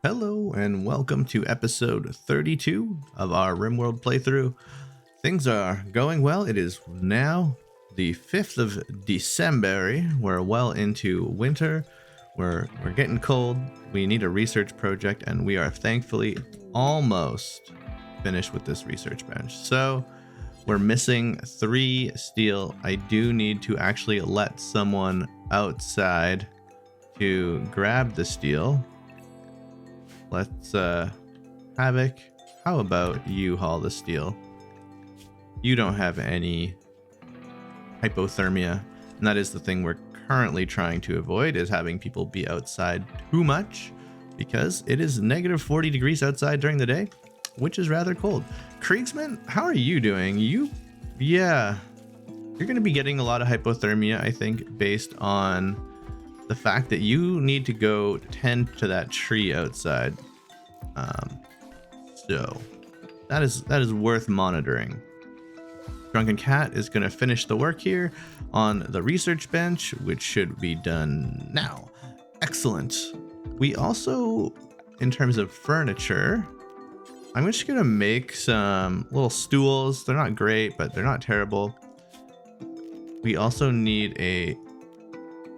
Hello and welcome to episode 32 of our Rimworld playthrough. Things are going well. It is now the 5th of December. We're well into winter. We're getting cold. We need a research project and we are thankfully almost finished with this research bench. So we're missing 3 steel. I do need to actually let someone outside to grab the steel. Let's, Havoc, how about you haul the steel? You don't have any hypothermia, and that is the thing we're currently trying to avoid, is having people be outside too much, because it is negative 40 degrees outside during the day, which is rather cold. Kriegsman, how are you doing? You're going to be getting a lot of hypothermia, I think, based on the fact that you need to go tend to that tree outside. So that is worth monitoring. Drunken Cat is going to finish the work here on the research bench, which should be done now. Excellent. We also, in terms of furniture, I'm just going to make some little stools. They're not great, but they're not terrible. We also need a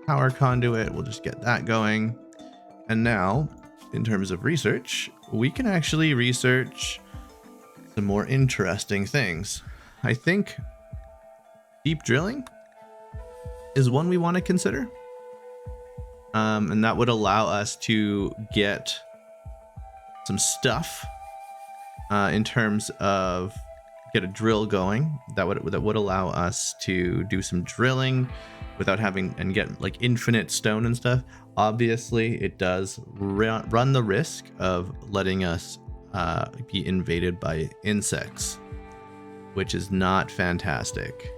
power conduit. We'll just get that going. And now, in terms of research, we can actually research some more interesting things. I think deep drilling is one we want to consider. And that would allow us to get some stuff in terms of get a drill going. That would allow us to do some drilling without having and get like infinite stone and stuff. Obviously, it does run the risk of letting us be invaded by insects, which is not fantastic.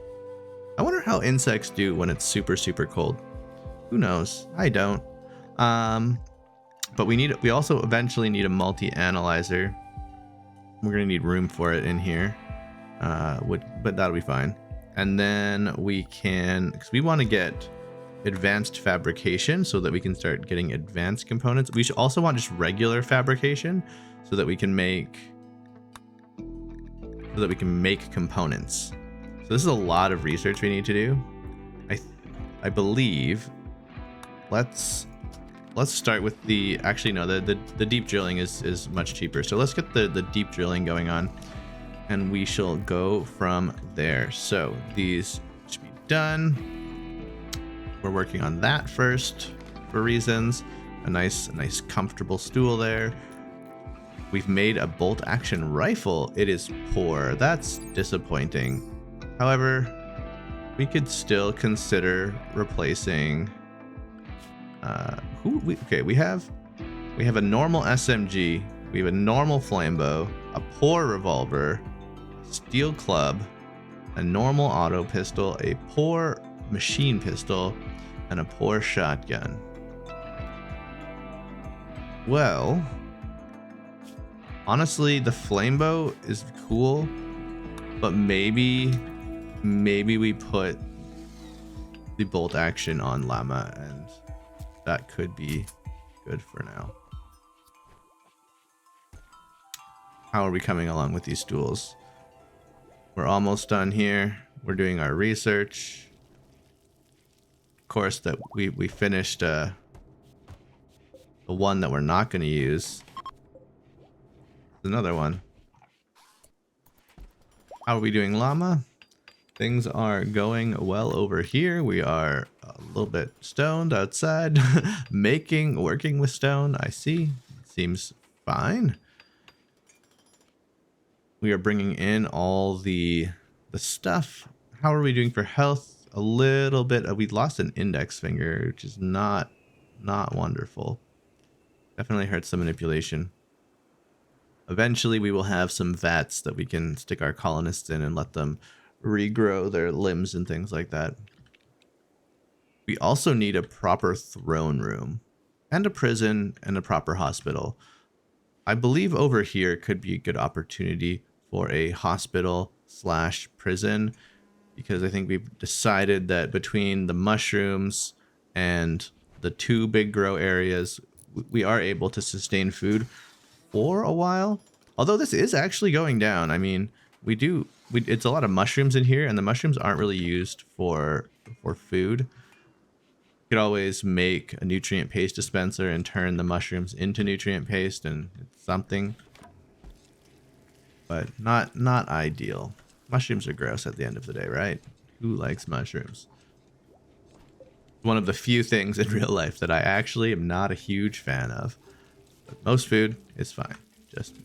I wonder how insects do when it's super, super cold. Who knows? I don't. But we also eventually need a multi-analyzer. We're gonna need room for it in here, but that'll be fine. And then we can, because we want to get advanced fabrication so that we can start getting advanced components. We should also want just regular fabrication so that we can make components. So this is a lot of research we need to do. I believe let's start with the deep drilling is much cheaper. So let's get the deep drilling going on, and we shall go from there. So these should be done. We're working on that first for reasons. A nice comfortable stool there. We've made a bolt action rifle. It is poor. That's disappointing. However, we could still consider replacing we have a normal SMG, we have a normal flamebow, a poor revolver, steel club, a normal auto pistol, a poor machine pistol, and a poor shotgun. Well, honestly, the flamebow is cool, but maybe we put the bolt action on llama, and that could be good for now. How are we coming along with these stools? We're almost done here. We're doing our research. Of course, that we finished the one that we're not going to use. Another one. How are we doing, llama? Things are going well over here. We are a little bit stoned outside, working with stone. I see. Seems fine. We are bringing in all the stuff. How are we doing for health? A little bit. We lost an index finger, which is not wonderful. Definitely hurts the manipulation. Eventually, we will have some vats that we can stick our colonists in and let them regrow their limbs and things like that. We also need a proper throne room and a prison and a proper hospital. I believe over here could be a good opportunity for a hospital / prison, because I think we've decided that between the mushrooms and the 2 big grow areas, we are able to sustain food for a while. Although this is actually going down. I mean, it's a lot of mushrooms in here, and the mushrooms aren't really used for food. You could always make a nutrient paste dispenser and turn the mushrooms into nutrient paste, and it's something. But not ideal. Mushrooms are gross at the end of the day, right? Who likes mushrooms? One of the few things in real life that I actually am not a huge fan of. But most food is fine. Just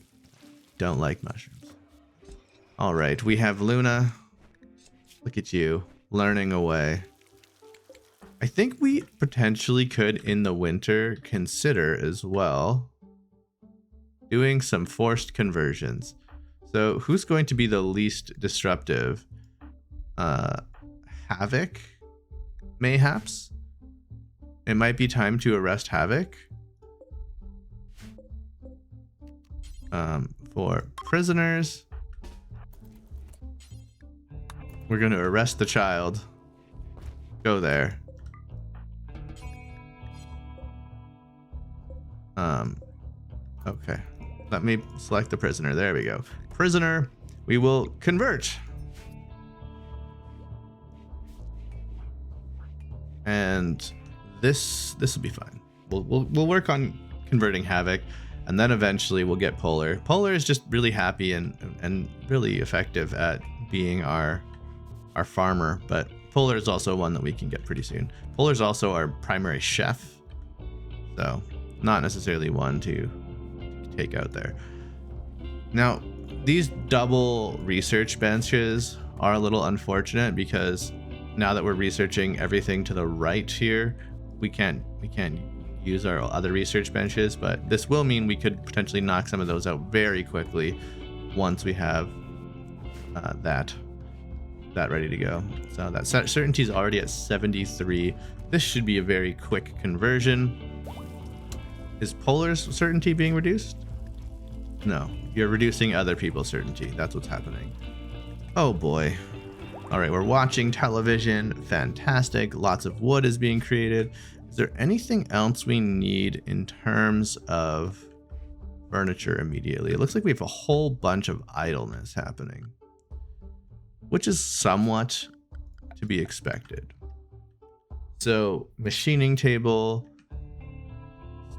don't like mushrooms. All right, we have Luna. Look at you, learning away. I think we potentially could, in the winter, consider as well doing some forced conversions. So who's going to be the least disruptive? Havoc? Mayhaps? It might be time to arrest Havoc. For prisoners, we're going to arrest the child. Go there. Okay. Let me select the prisoner. There we go. Prisoner, we will convert. And this will be fine. We'll work on converting Havoc, and then eventually we'll get Polar. Polar is just really happy and really effective at being our farmer, but Polar is also one that we can get pretty soon. Polar is also our primary chef, so not necessarily one to take out there. Now, these double research benches are a little unfortunate because now that we're researching everything to the right here, we can't use our other research benches, but this will mean we could potentially knock some of those out very quickly once we have that ready to go. So that certainty is already at 73. This should be a very quick conversion. Is Polar's certainty being reduced? No, you're reducing other people's certainty. That's what's happening. Oh boy. All right, we're watching television. Fantastic. Lots of wood is being created. Is there anything else we need in terms of furniture immediately? It looks like we have a whole bunch of idleness happening, which is somewhat to be expected. So, machining table,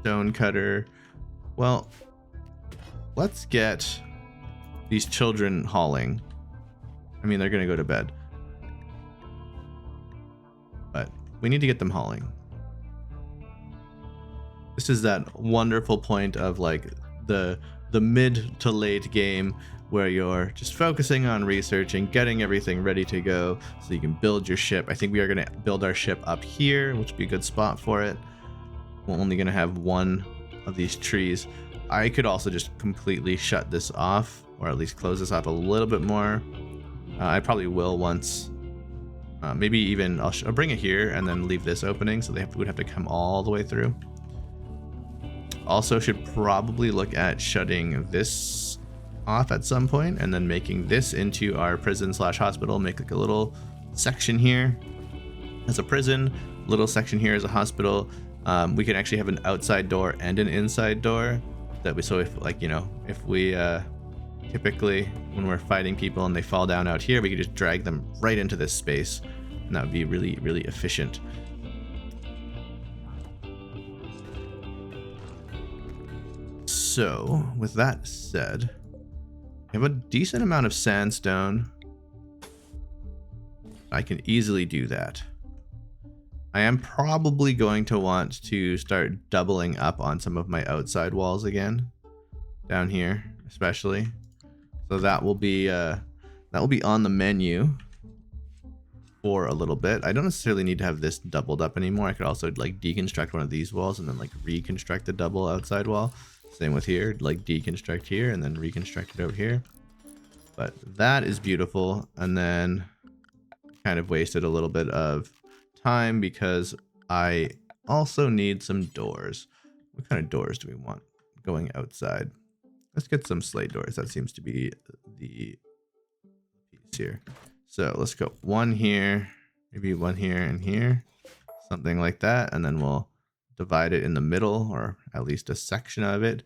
stone cutter. Well, let's get these children hauling. I mean, they're going to go to bed, but we need to get them hauling. This is that wonderful point of like the mid to late game where you're just focusing on researching, getting everything ready to go so you can build your ship. I think we are going to build our ship up here, which would be a good spot for it. We're only going to have one of these trees. I could also just completely shut this off, or at least close this off a little bit more. I probably will once. Maybe even I'll bring it here and then leave this opening so they would have to come all the way through. Also should probably look at shutting this off at some point and then making this into our prison / hospital. Make like a little section here as a prison, little section here as a hospital. We can actually have an outside door and an inside door that we, so if like, you know, if we typically when we're fighting people and they fall down out here, we could just drag them right into this space, and that would be really, really efficient. So with that said, we have a decent amount of sandstone. I can easily do that. I am probably going to want to start doubling up on some of my outside walls again, down here especially. So that will be on the menu for a little bit. I don't necessarily need to have this doubled up anymore. I could also like deconstruct one of these walls and then like reconstruct the double outside wall. Same with here, like deconstruct here and then reconstruct it over here. But that is beautiful. And then kind of wasted a little bit of time because I also need some doors. What kind of doors do we want going outside? Let's get some slate doors. That seems to be the piece here. So let's go one here, maybe one here and here, something like that. And then we'll divide it in the middle, or at least a section of it.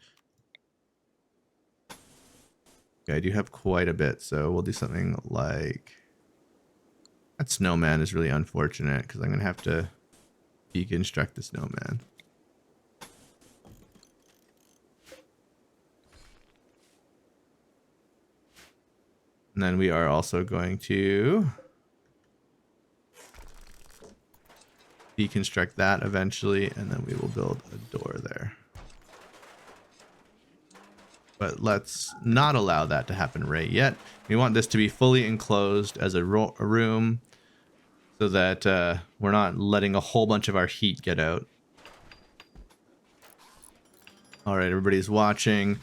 Okay, I do have quite a bit, so we'll do something like... That snowman is really unfortunate, because I'm going to have to deconstruct the snowman. And then we are also going to deconstruct that eventually, and then we will build a door there. But let's not allow that to happen right yet. We want this to be fully enclosed as a room so that we're not letting a whole bunch of our heat get out. All right, everybody's watching.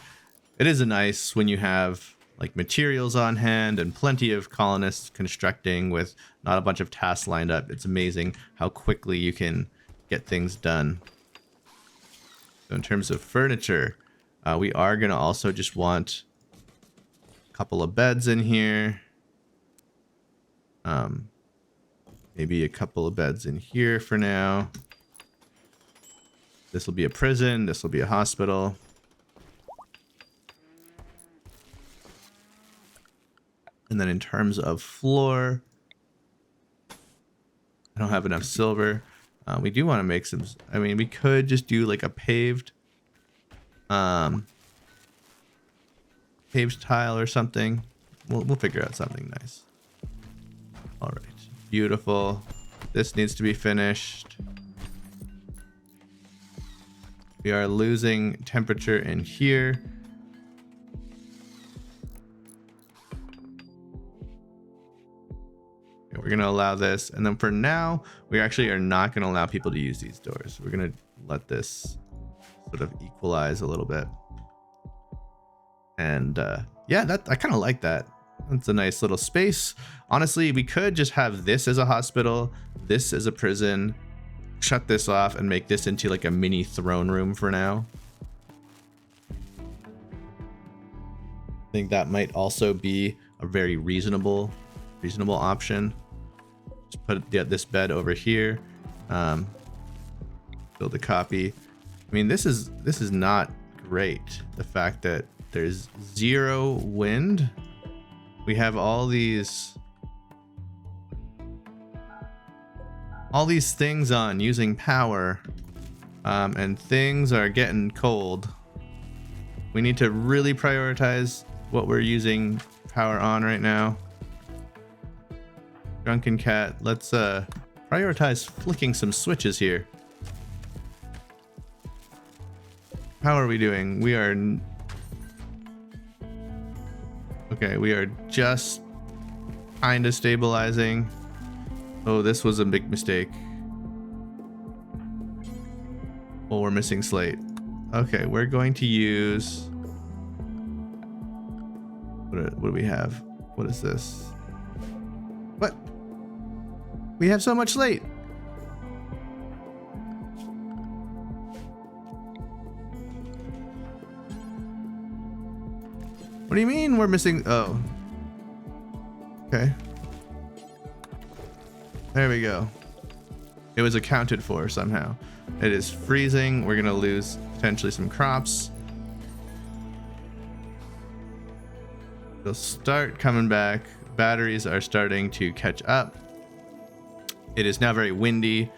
It is nice when you have like materials on hand and plenty of colonists constructing with not a bunch of tasks lined up. It's amazing how quickly you can get things done. So in terms of furniture, we are going to also just want a couple of beds in here. Maybe a couple of beds in here for now. This will be a prison. This will be a hospital. And then in terms of floor, I don't have enough silver. We do want to make some, I mean, we could just do like a paved tile or something. We'll figure out something nice. All right, beautiful. This needs to be finished. We are losing temperature in here. We're going to allow this. And then for now, we actually are not going to allow people to use these doors. We're going to let this sort of equalize a little bit. And yeah, I kind of like that. That's a nice little space. Honestly, we could just have this as a hospital, this as a prison, shut this off and make this into like a mini throne room for now. I think that might also be a very reasonable option. Just put this bed over here. Build a copy. I mean, this is not great. The fact that there's 0 wind. We have all these things on using power, and things are getting cold. We need to really prioritize what we're using power on right now. Drunken cat, let's prioritize flicking some switches here. How are we doing? We are okay, we are just kind of stabilizing. Oh, this was a big mistake. Well, we're missing slate. Okay, we're going to use... What do we have? What is this? What? We have so much slate. What do you mean we're missing? Oh. Okay. There we go. It was accounted for somehow. It is freezing. We're gonna lose potentially some crops. They'll start coming back. Batteries are starting to catch up. It is now very windy,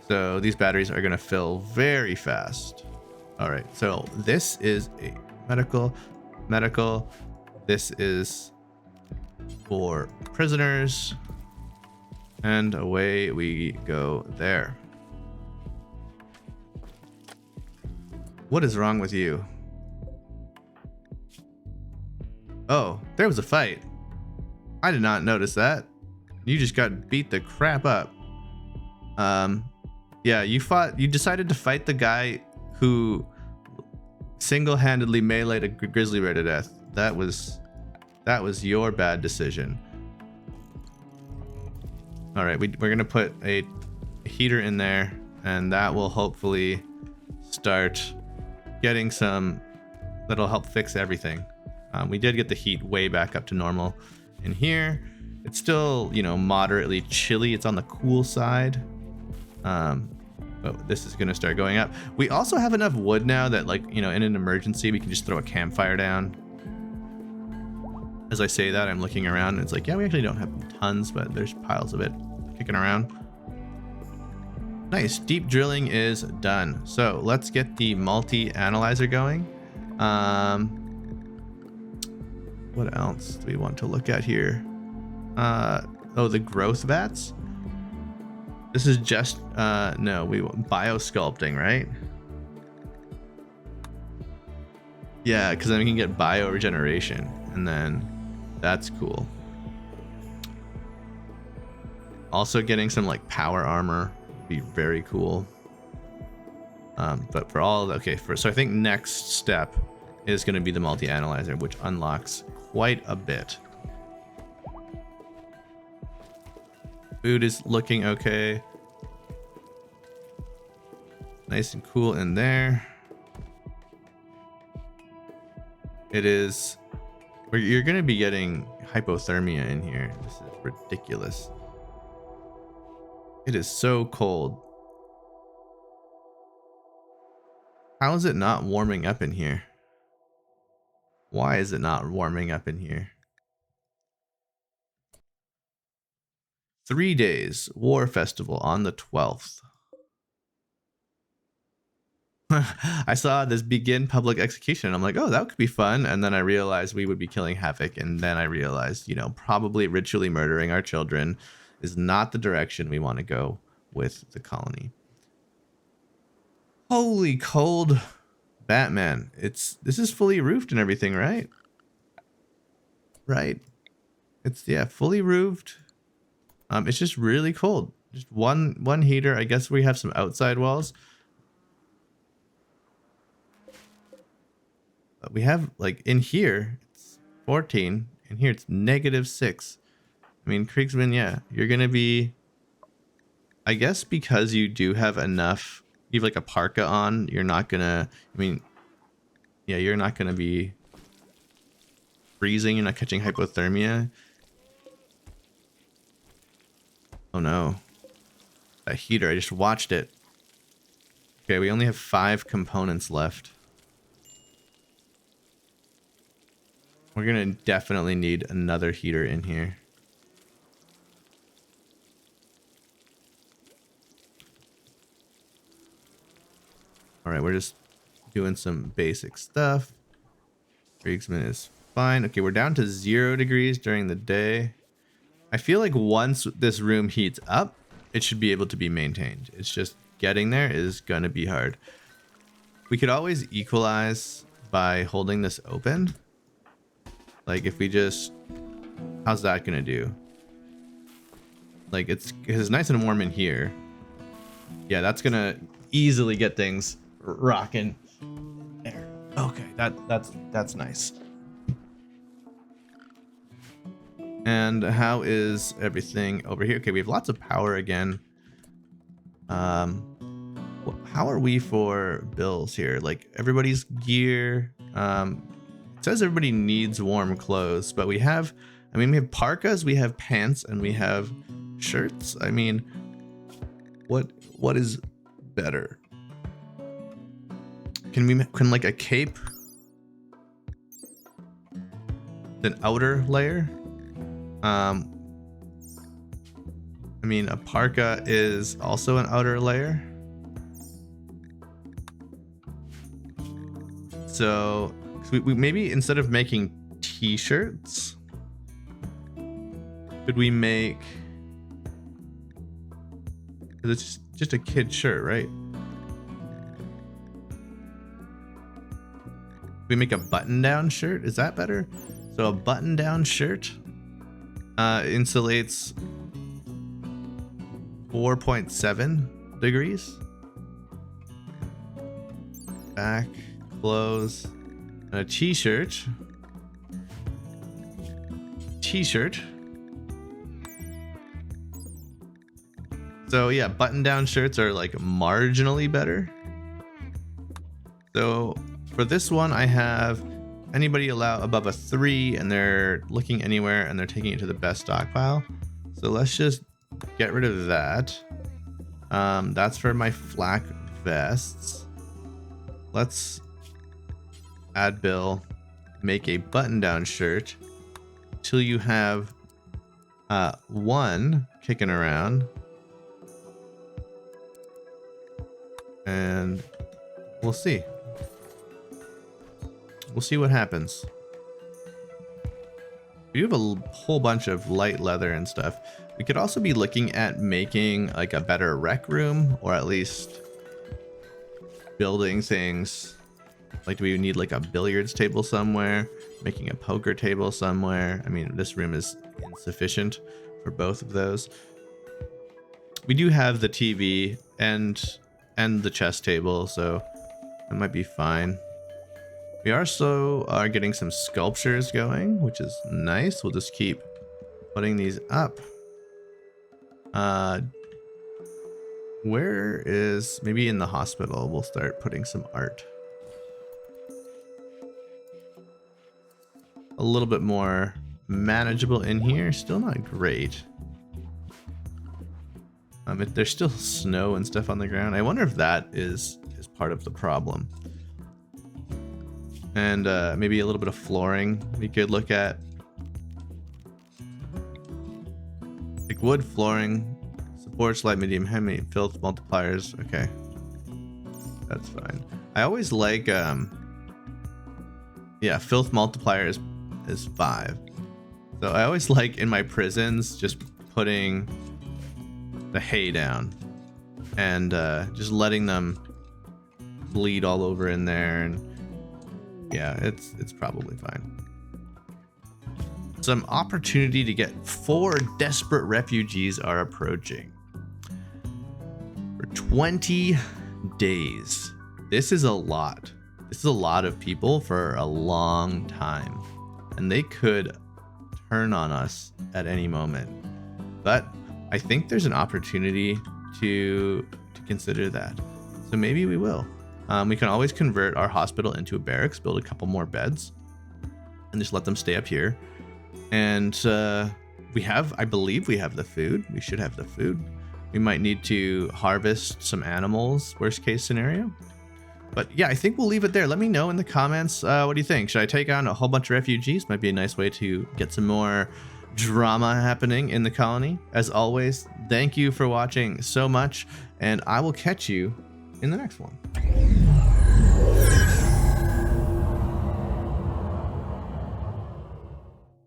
so these batteries are gonna fill very fast. All right, so this is a medical. This is for prisoners. And away we go there. What is wrong with you? Oh, there was a fight. I did not notice that. You just got beat the crap up. Yeah, you decided to fight the guy who single-handedly meleeed a grizzly bear to death. That was your bad decision. All right, we're gonna put a heater in there, and that will hopefully start getting some. That'll help fix everything. We did get the heat way back up to normal in here. It's still, you know, moderately chilly. It's on the cool side, but Oh, this is gonna start going up. We also have enough wood now that, like, you know, in an emergency, we can just throw a campfire down. As I say that, I'm looking around and it's like, yeah, we actually don't have tons, but there's piles of it kicking around. Nice, deep drilling is done. So let's get the multi-analyzer going. What else do we want to look at here? Oh, the growth vats. This is just, no, we want biosculpting, right? Yeah, because then we can get bioregeneration, and then that's cool. Also getting some like power armor would be very cool. But for all, okay, so I think next step is going to be the multi-analyzer, which unlocks quite a bit. Food is looking okay. Nice and cool in there. It is, you're going to be getting hypothermia in here. This is ridiculous. It is so cold. How is it not warming up in here? Why is it not warming up in here? 3 days, War Festival on the 12th. I saw this begin public execution. I'm like, oh, that could be fun. And then I realized we would be killing havoc. And then I realized, you know, probably ritually murdering our children is not the direction we want to go with the colony. Holy cold Batman. This is fully roofed and everything, right? Right. It's, yeah, fully roofed. It's just really cold. Just one heater. I guess we have some outside walls. But we have, like, in here it's 14. In here it's -6. I mean, Kriegsman, yeah, you're gonna be, I guess, because you do have enough, you have like a parka on, you're not gonna, I mean, yeah, you're not gonna be freezing, you're not catching hypothermia. Oh no, that heater, I just watched it. Okay, we only have 5 components left. We're gonna definitely need another heater in here. All right, we're just doing some basic stuff. Kriegsman is fine. Okay, we're down to 0 degrees during the day. I feel like once this room heats up, it should be able to be maintained. It's just getting there is gonna be hard. We could always equalize by holding this open. Like if we just, how's that gonna do? Like it's nice and warm in here. Yeah, that's gonna easily get things rocking there. Okay, that's nice. And how is everything over here? Okay, we have lots of power again. How are we for bills here? Like everybody's gear. It says everybody needs warm clothes, but we have, I mean, we have parkas, we have pants, and we have shirts. I mean, what is better? Can like a cape, an outer layer? I mean, a parka is also an outer layer. So we maybe instead of making t-shirts, could we make, because it's just a kid shirt, right? We make a button-down shirt. Is that better? So a button-down shirt insulates 4.7 degrees. Back, close, and a t-shirt. T-shirt. So yeah, button-down shirts are like marginally better. So for this one, I have anybody allow above a 3, and they're looking anywhere, and they're taking it to the best stockpile. So let's just get rid of that. That's for my flak vests. Let's add Bill, make a button-down shirt till you have one kicking around, and we'll see. We'll see what happens. We have a whole bunch of light leather and stuff. We could also be looking at making like a better rec room, or at least building things. Like, do we need like a billiards table somewhere? Making a poker table somewhere? I mean, this room is insufficient for both of those. We do have the TV and the chess table, so that might be fine. We also are getting some sculptures going, which is nice. We'll just keep putting these up. Where is, maybe in the hospital, we'll start putting some art. A little bit more manageable in here. Still not great. There's still snow and stuff on the ground. I wonder if that is part of the problem. And maybe a little bit of flooring we could look at. Like wood flooring, supports light, medium, heavy, filth multipliers. Okay, that's fine. I always like, yeah, filth multiplier is 5. So I always like in my prisons just putting the hay down and just letting them bleed all over in there, and yeah, it's probably fine. Some opportunity to get 4 desperate refugees are approaching. For 20 days. This is a lot. This is a lot of people for a long time. And they could turn on us at any moment. But I think there's an opportunity to consider that. So maybe we will. We can always convert our hospital into a barracks, build a couple more beds, and just let them stay up here. And we have, I believe we have the food. We should have the food. We might need to harvest some animals, worst case scenario. But yeah, I think we'll leave it there. Let me know in the comments, what do you think? Should I take on a whole bunch of refugees? Might be a nice way to get some more drama happening in the colony. As always, thank you for watching so much, and I will catch you in the next one.